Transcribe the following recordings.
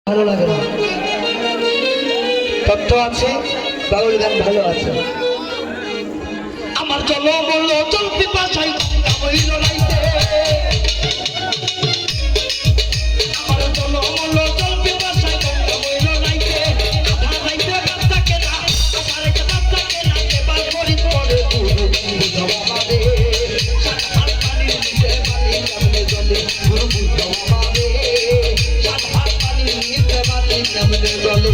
ভালো লাগে না, তথ্য আছে, বাউল গান ভালো আছে। আমার জল বলল জল পিপাসাই হইল রাইতে, আমার জল বলল জল পিপাসাই হইল রাইতে, আধা রাইতে রাত থাকে না, আধা রাইতে রাত থাকে না, এবার করি পরে গুরু বুঝাও আমারে, সাত হাত পানি নিতে পারি কেমনে জলে, গুরু বুঝাও আমারে, সাত হাত পানি নিতে পারি কেমনে জলে।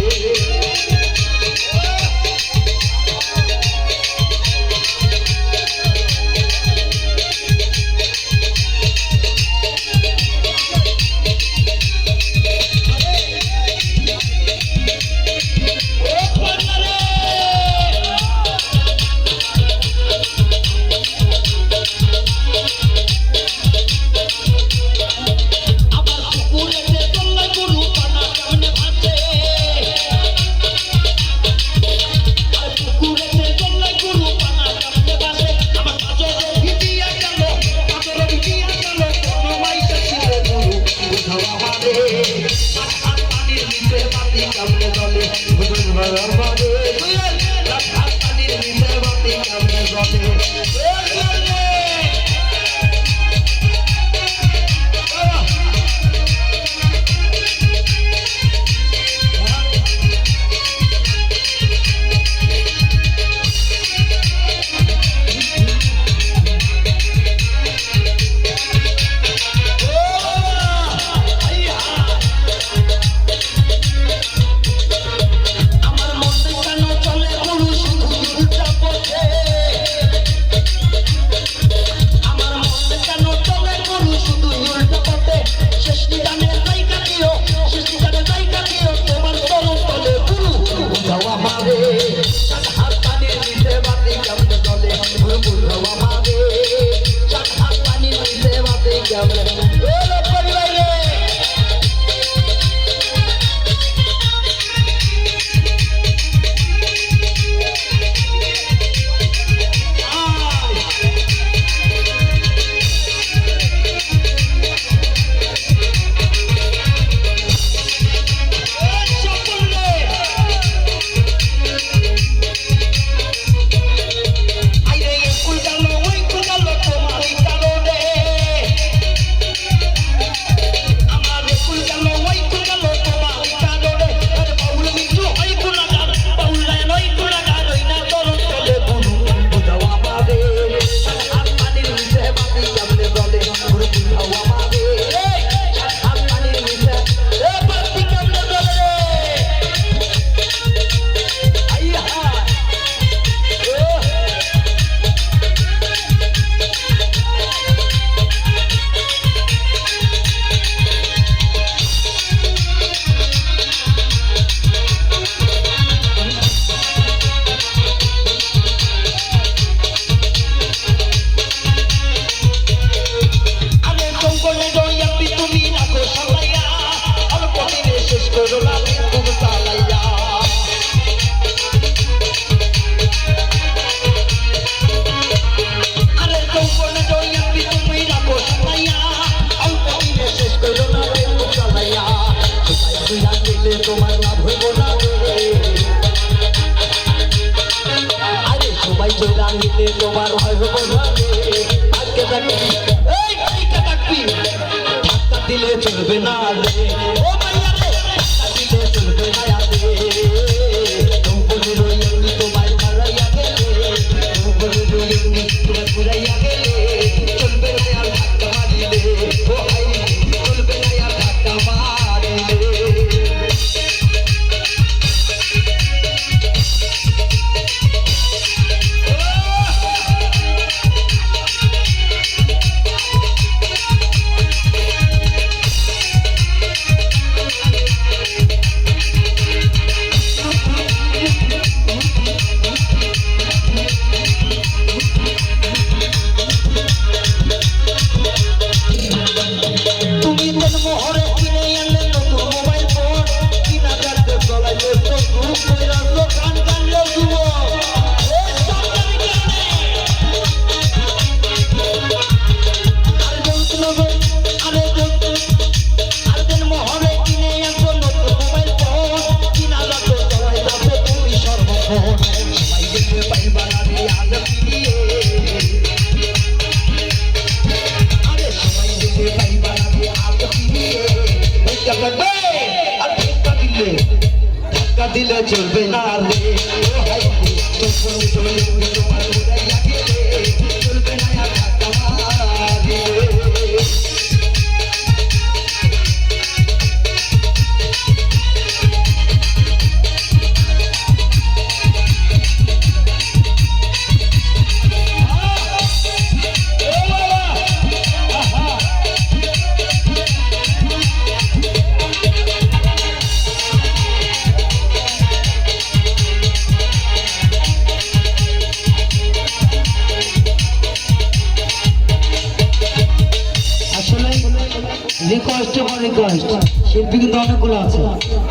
তোমার লাভ হইব না আরে সবাই চলে আনিলে তোমার ভয় হইব না আজকে থাকবি এই কাইকা থাকবি ধাক্কা দিলে চলবে না রে ও মাইয়া রে ধাক্কা দিলে চলবে না রে কোম্পানি রইনি তোমার মারাইয়া গেলে কোম্পানি রইনি তোমার ঘুরাইয়া গেলে চলবে না আর ধাক্কা মারিলে ও হাই চলবে না আর ধাক্কা মারিলে দিলে ধাক্কা দিলে চলবে না রে ও হাই তোমার উড়াইয়া গেলে চলবে না আর ধাক্কা মারিলে রিকোয়েস্ট এবং রিকোয়েস্ট শিল্পী কিন্তু অনেকগুলো আছে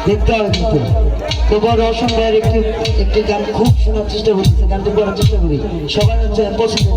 দেখতে হবে কিন্তু তবুও রওশন ভাইয়ের একটি গান খুব শোনার চেষ্টা করতেছে গানটি করার চেষ্টা করি সবার হচ্ছে পছন্দ